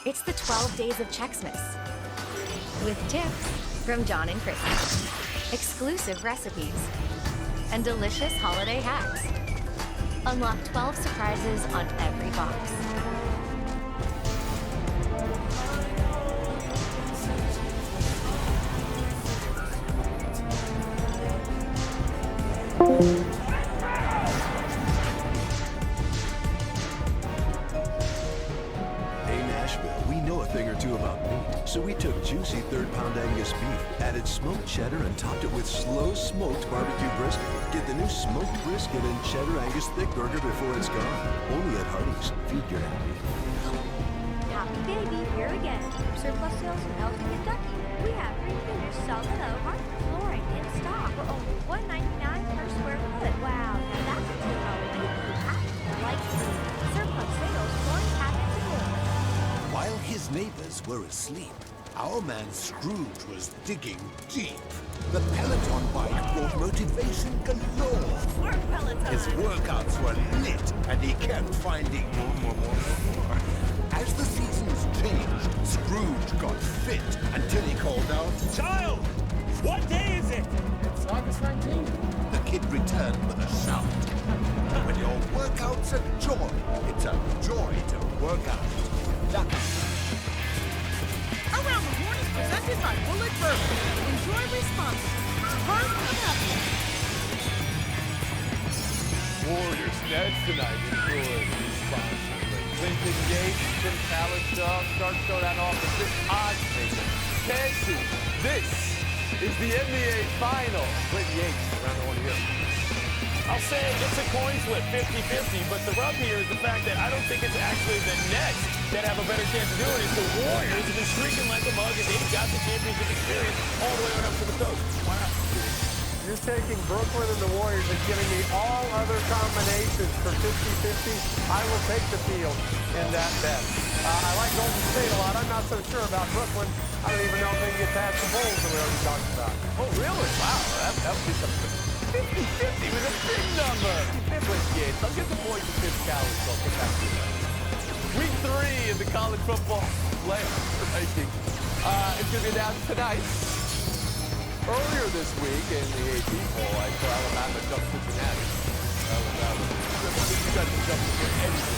It's the 12 Days of Checksmas. With tips from John and Kristen, exclusive recipes, and delicious holiday hacks. Unlock 12 surprises on every box. So we took juicy third-pound Angus beef, added smoked cheddar, and topped it with slow-smoked barbecue brisket. Get the new smoked brisket and cheddar Angus thick burger before it's gone. Only at Hardee's. Feed your happy. Happy baby, here again. Surplus sales in Elton, Kentucky. We have refinished Salvador hardwood flooring in stock for only $1.99 per square foot. Wow, now that's a deal I'll make you happy. Like surplus sales, flooring cabinets and more. While his neighbors were asleep, our man Scrooge was digging deep. The Peloton bike brought motivation galore. Work Peloton! His workouts were lit, and he kept finding more. As the seasons changed, Scrooge got fit until he called out, "Child, what day is it?" It's August 19th. The kid returned with a shout. When your workout's a joy, it's a joy to work out. Around the Horn is presented by Bullet Bourbon. Enjoy responsibly. Heart of happiness. Warriors Nets tonight. Enjoy responsibly. Clinton Yates from Talent starts showdown off with this odds maker. Casey, this is the NBA Finals. Clinton Yates around the horn here. I'll say it's a coin flip, 50-50, but the rub here is the fact that I don't think it's actually the Nets that have a better chance of doing it. The Warriors have been streaking like a mug, and they've got the championship experience all the way on up to the coast. Why not? You're taking Brooklyn and the Warriors and giving me all other combinations for 50-50. I will take the field in that bet. I like Golden State a lot. I'm not so sure about Brooklyn. I don't even know if they can get past the Bulls that we already talked about. Oh, really? Wow, that would be something. 50-50 was a big number. 50 Yates. I'll get the boys to 50 calories, so I'll get back to you. Week 3 in the college football playoff ranking. It's going to be announced tonight. Earlier this week in the AP poll, I saw Alabama jump Cincinnati. You guys can jump anything.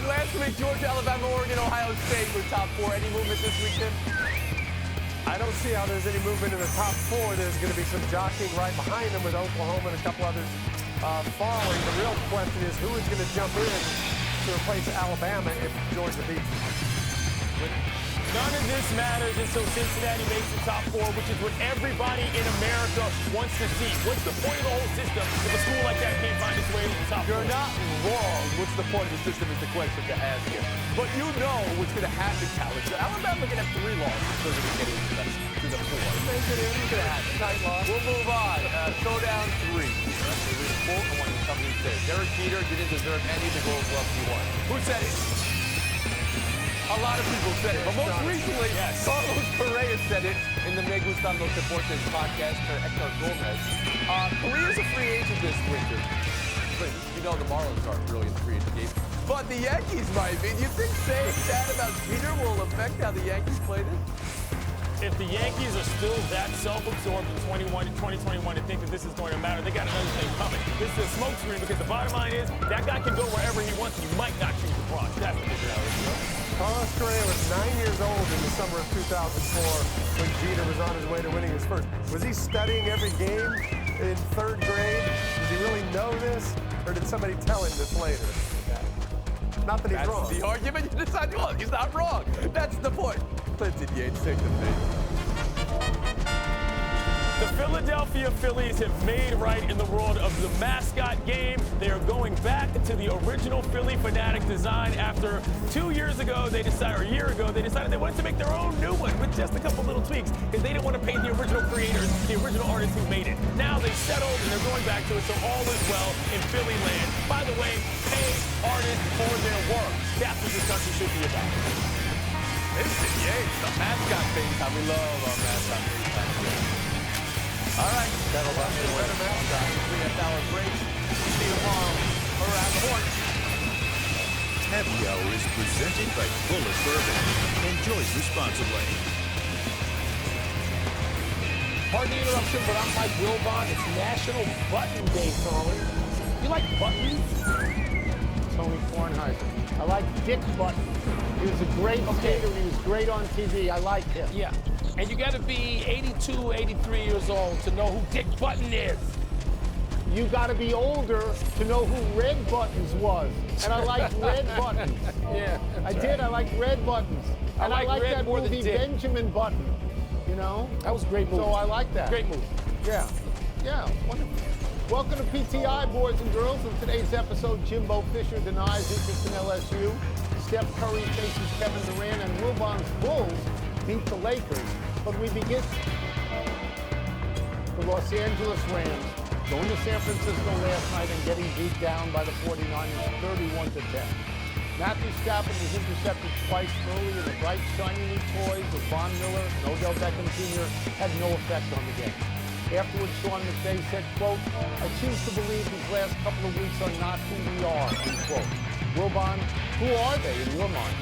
Last week, Georgia, Alabama, Oregon, Ohio State were top 4. Any movement this week, Tim? I don't see how there's any movement in the top 4. There's going to be some jockeying right behind them with Oklahoma and a couple others falling. The real question is who is going to jump in to replace Alabama if Georgia beats them. None of this matters until Cincinnati makes the top 4, which is what everybody in America wants to see. What's the point of the whole system if a school like that can't find its way to the top 4? You're not wrong. What's the point of the system is the question to ask here. But you know what's going to happen, Calvin. Alabama can have 3 losses if they're going to get into the 4. Make it in. It's going to happen. Nice loss. We'll move on. Showdown 3. I want to come in say. Derek Jeter didn't deserve any of the Gold Gloves he won. Who said it? A lot of people said it, but most recently, Carlos Correa said it in the Me Gustan Los Deportes podcast for Hector Gomez. Correa's a free agent this winter. You know the Marlins aren't really in the free agent game, but the Yankees might be. Do you think saying that about Jeter will affect how the Yankees play this? If the Yankees are still that self-absorbed in 2021 and think that this is going to matter, they got another thing coming. This is a smokescreen because the bottom line is that guy can go wherever he wants. He might not choose the Bronx. That's the big reality. Carlos Correa was 9 years old in the summer of 2004 when Jeter was on his way to winning his first. Was he studying every game in 3rd grade? Does he really know this? Or did somebody tell him this later? Not that he's wrong. That's the argument. You decide, well, he's not wrong. That's the point. Clinton Yates, take the bait. The Philadelphia Phillies have made right in the world of the mascot game. They are going back to the original Philly Fanatic design after 2 years ago, or a year ago, they decided they wanted to make their own new one with just a couple little tweaks because they didn't want to pay the original creators, the original artists who made it. Now they've settled and they're going back to it, so all is well in Philly land. By the way, pay artists for their work. That's what this country should be about. Clinton Yates, the mascot thing, how we love our mascot things. All right, that'll be a better mascot. 3 half-hour break. See you tomorrow around the horn. Happy Hour is presented by Bullet Bourbon. Enjoy responsibly. Pardon the interruption, but I'm like Wilbon. It's National Button Day, Tony. You like buttons? Tony Kornheiser. I like Dick Button. He was a great skater. He was great on TV. I like him. Yeah. And you got to be 82, 83 years old to know who Dick Button is. You got to be older to know who Red Buttons was. And I like Red Buttons. Yeah. I did. I like Red Buttons. And I like Red that more than movie Dick. Benjamin Button. You know? That was a great movie. So I like that. Great movie. Yeah. Yeah. Wonderful. Welcome to PTI, boys and girls. In today's episode, Jimbo Fisher denies interest in LSU. Steph Curry faces Kevin Durant, and Wilbon's Bulls beat the Lakers. But we begin the Los Angeles Rams going to San Francisco last night and getting beat down by the 49ers 31-10. Matthew Stafford was intercepted twice early in the bright, shiny new toys of Von Miller and Odell Beckham Jr. had no effect on the game. Afterwards, Sean McVay said, quote, "I choose to believe these last couple of weeks are not who we are," unquote. Wilbon, who are they in your mind?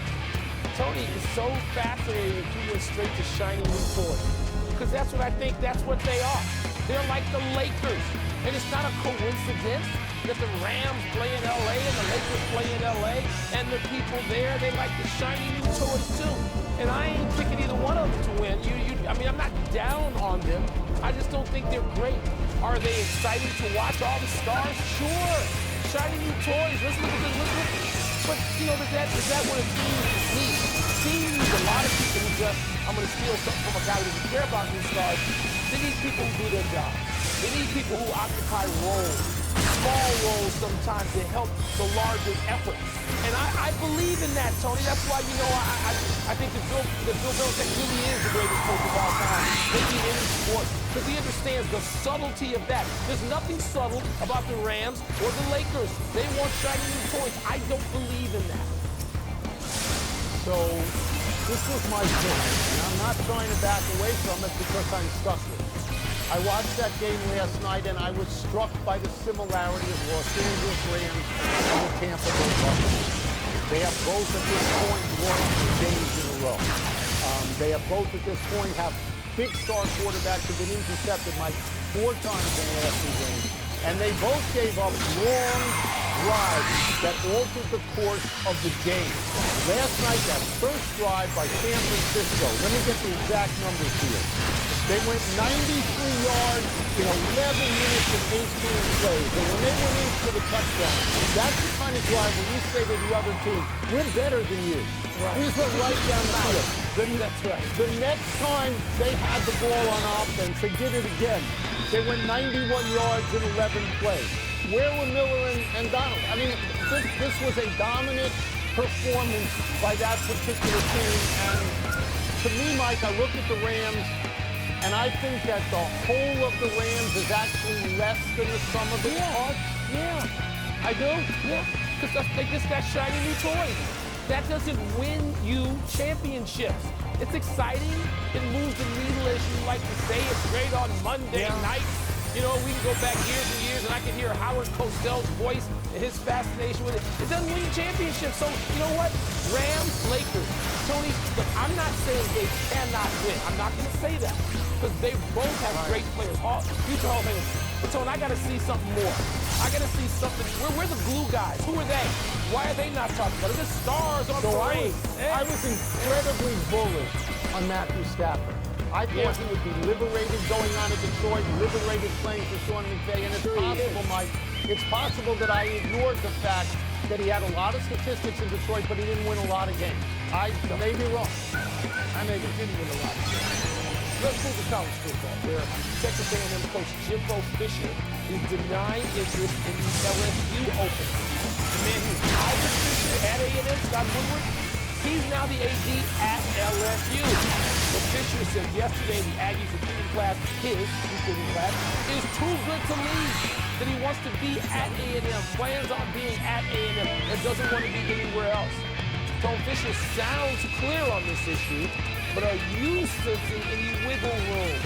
Tony, it's so fascinating that you went straight to shiny new toys. Because that's what I think, that's what they are. They're like the Lakers. And it's not a coincidence that the Rams play in LA and the Lakers play in LA, and the people there, they like the shiny new toys too. And I ain't picking either one of them to win. I mean, I'm not down on them. I just don't think they're great. Are they exciting to watch all the stars? Sure. Shiny new toys. Let's look at this. But, you know, is that what a team needs? Team needs a lot of people who just, I'm going to steal something from a guy who doesn't care about new stars. They need people who do their job. They need people who occupy roles, small roles sometimes to help the larger effort. And I believe in that, Tony. That's why, you know, I think that Bill Belichick really is the greatest coach of all time, maybe in any sport, because he understands the subtlety of that. There's nothing subtle about the Rams or the Lakers. They want shiny new toys. I don't believe in that. So this was my point, and I'm not trying to back away from it because I'm stuck with it. I watched that game last night, and I was struck by the similarity of Los Angeles Rams and the Tampa Bay Buccaneers. They have both at this point won 2 games in a row. They have both at this point have big star quarterbacks who have been intercepted like 4 times in the last 2 games. And they both gave up long drives that altered the course of the game. Last night, that first drive by San Francisco, let me get the exact numbers here. They went 93 yards in 11 minutes and 18 plays. And when they went in for the touchdown, that's the kind of drive where you say to the other team, we're better than you. Right. We just went right down the field. That's right. The next time they had the ball on offense, they did it again. They went 91 yards in 11 plays. Where were Miller and Donald? I mean, this was a dominant performance by that particular team. And to me, Mike, I look at the Rams, and I think that the whole of the Rams is actually less than the sum of its parts. Yeah. I do? Yeah. Because they just got shiny new toys. That doesn't win you championships. It's exciting. It moves the needle, as you like to say. It's great on Monday night. You know, we can go back years and years, and I can hear Howard Cosell's voice and his fascination with it. It doesn't win championships. So, you know what? Rams, Lakers. Tony, look, I'm not saying they cannot win. I'm not going to say that. Because they both have great players. Future Hall of Famers. But, Tony, I got to see something more. I got to see something. We're the glue guys. Who are they? Why are they not talking about it? The stars on parade. I was incredibly bullish on Matthew Stafford. I thought he would be liberated going on to Detroit, liberated playing for Sean McVay, and it's possible, Mike, it's possible that I ignored the fact that he had a lot of statistics in Detroit, but he didn't win a lot of games. I may be wrong. I may didn't win a lot of games. Let's move to college football, where Texas A&M coach Jimbo Fisher is denying interest in the LSU Open. The man who hired Fisher at A&M, Scott Woodward, he's now the AD at LSU. But Fisher said yesterday the Aggies recruiting class, his recruiting class, is too good to leave. That he wants to be at A&M, plans on being at A&M, and doesn't want to be anywhere else. Tom Fisher sounds clear on this issue, but are you sensing any wiggle room?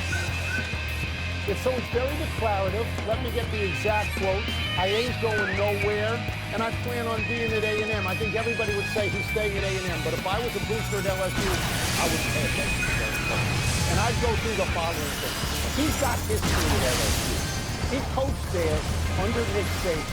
So it's very declarative. Let me get the exact quotes. I ain't going nowhere, and I plan on being at A&M. I think everybody would say he's staying at A&M, but if I was a booster at LSU, I would pay attention to that. And I'd go through the following things. He's got history at LSU. He coached there under Nick Saban.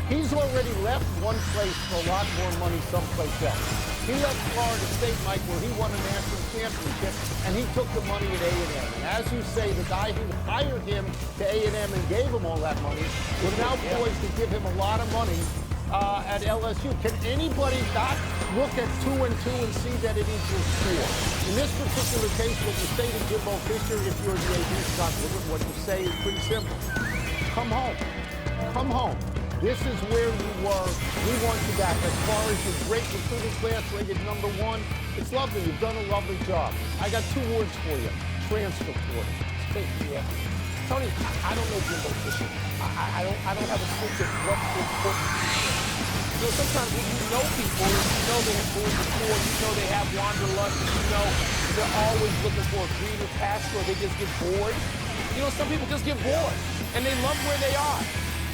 He's already left one place for a lot more money someplace else. He left Florida State, Mike, where he won a national championship, and he took the money at A&M. And as you say, the guy who hired him to A&M and gave him all that money was now poised to give him a lot of money at LSU. Can anybody not look at 2 and 2 and see that it equals 4? In this particular case, what you say to Jimbo Fisher, if you're the AD Scott Woodward, what you say is pretty simple. Come home. Come home. This is where you were. We want you back. As far as your great recruiting class rated #1, it's lovely. You've done a lovely job. I got 2 words for you. Transfer portal. Tony, I don't know Jimbo Fisher. I don't have a sense of what's important. You know, sometimes when you know people, you know they have moved before, you know they have wanderlust, you know they're always looking for a greener pasture, or they just get bored. You know, some people just get bored, and they love where they are.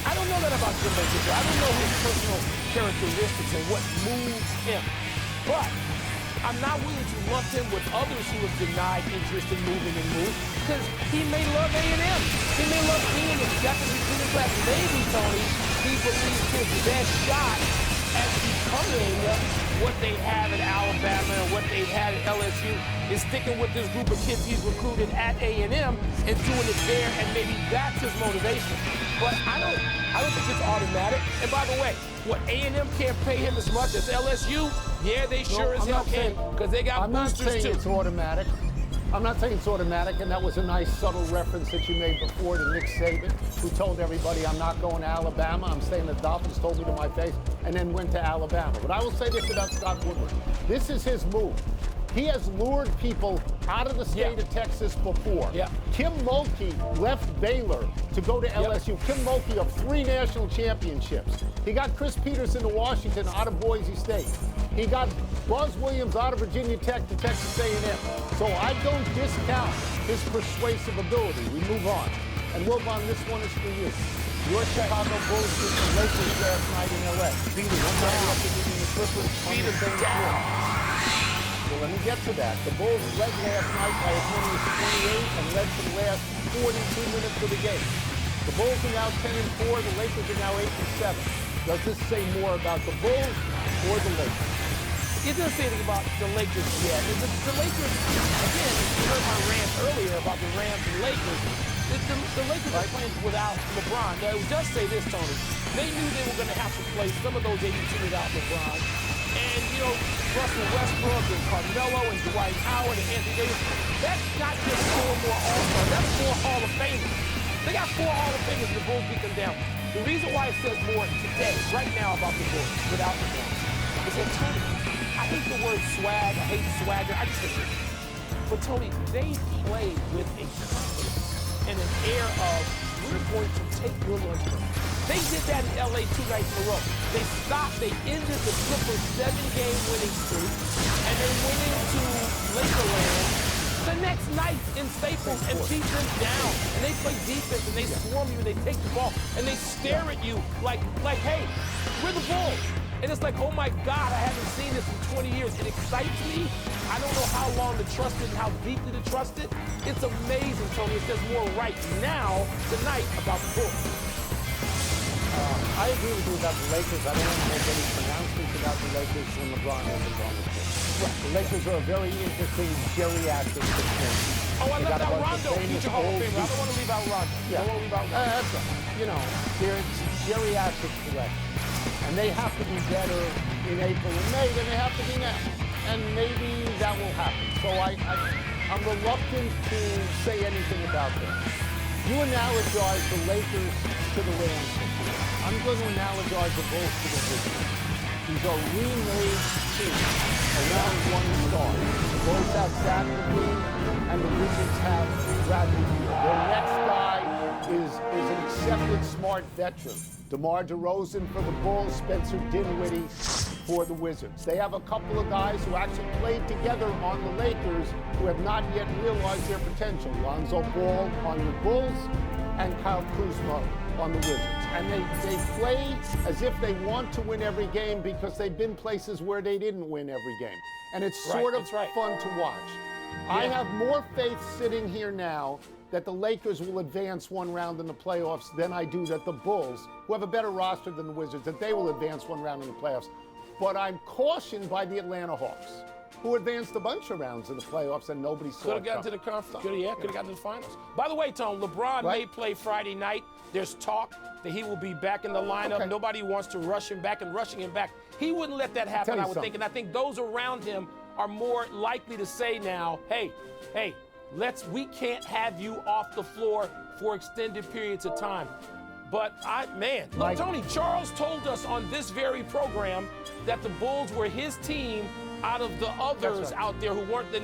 I don't know that about Jimbo Fisher. I don't know his personal characteristics and what moves him. But I'm not willing to lump him with others who have denied interest in moving and move, because he may love A&M. He may love being in the second recruiting class. Maybe, Tony, he believes his best shot at becoming what they have at Alabama and what they had at LSU is sticking with this group of kids he's recruited at A&M and doing it there, and maybe that's his motivation. But I don't think it's automatic. And by the way, what A&M can't pay him as much as LSU, yeah, they sure as hell can, because they got boosters too. I'm not saying it's automatic. I'm not saying it's automatic, and that was a nice subtle reference that you made before to Nick Saban, who told everybody I'm not going to Alabama. I'm staying the Dolphins, told me to my face, and then went to Alabama. But I will say this about Scott Woodward. This is his move. He has lured people out of the state of Texas before. Kim Mulkey left Baylor to go to LSU. Kim Mulkey of 3 national championships. He got Chris Peterson to Washington out of Boise State. He got Buzz Williams out of Virginia Tech to Texas A&M. So I don't discount his persuasive ability. We move on. And Wilbon, this one is for you. Your Chicago Bulls beat the Lakers last night in L.A. Beat them down. After beating the Clippers. Beat them down. Well, let me get to that. The Bulls led last night by as many as 28 and led for the last 42 minutes of the game. The Bulls are now 10-4. The Lakers are now 8-7. Does this say more about the Bulls or the Lakers? It doesn't say anything about the Lakers yet. The Lakers, again, you heard my rant earlier about the Rams and Lakers. The Lakers are playing without LeBron. Now, it does say this, Tony. They knew they were going to have to play some of those 82 without LeBron. And, you know, Russell Westbrook and Carmelo and Dwight Howard and Anthony Davis, that's not just 4 more All-Stars. That's 4 Hall of Famers. They got 4 Hall of Famers and the Bulls beat them down. The reason why it says more today, right now, about the Bulls without LeBron is that, Tony, I hate the word swag. I hate swagger. I just hate it. But, Tony, they play with a confidence and an air of, we're going to take your lunch break. They did that in L.A. 2 nights in a row. They stopped. They ended the Clippers' 7-game winning streak, and they went into Lakerland the next night in Staples and beat them down. And they play defense, and they swarm you, and they take the ball, and they stare at you like, hey, we're the Bulls. And it's like, oh my God, I haven't seen this in 20 years. It excites me. I don't know how long to trust it and how deeply to trust it. It's amazing, Tony. It says more right now, tonight, about the Bulls. I agree with you about the Lakers. I don't want to make any pronouncements about the Lakers when LeBron isn't on the court. Right. The Lakers are a very interesting geriatric team. Oh, I left out Rondo, future Hall of Famer. I don't want to leave out Rondo. Yeah. I don't want to leave out Rondo. That's right. You know, they're geriatric correct. And they have to be better in April and May than they have to be now. And maybe that will happen. So I'm reluctant to say anything about that. You analogize the Lakers to the Rams. I'm going to analogize the Bulls to the Wizards. These are remade teams around one star. The Bulls have Zach LaVine, and the Wizards have Bradley Beal. Their next guy is an accepted smart veteran. DeMar DeRozan for the Bulls, Spencer Dinwiddie for the Wizards. They have a couple of guys who actually played together on the Lakers who have not yet realized their potential. Lonzo Ball on the Bulls and Kyle Kuzma on the Wizards. And they play as if they want to win every game because they've been places where they didn't win every game. And it's sort of fun to watch. I have more faith sitting here now that the Lakers will advance one round in the playoffs than I do that the Bulls, who have a better roster than the Wizards, that they will advance one round in the playoffs. But I'm cautioned by the Atlanta Hawks, who advanced a bunch of rounds in the playoffs and nobody saw it. Could have gotten to the conference. Could have gotten to the finals. By the way, Tom, LeBron may play Friday night. There's talk that he will be back in the lineup. Nobody wants to rush him back, and rushing him back, he wouldn't let that happen, I would think. And I think those around him are more likely to say now, hey, we can't have you off the floor for extended periods of time. But look, Tony, Charles told us on this very program that the Bulls were his team out of the others out there who weren't the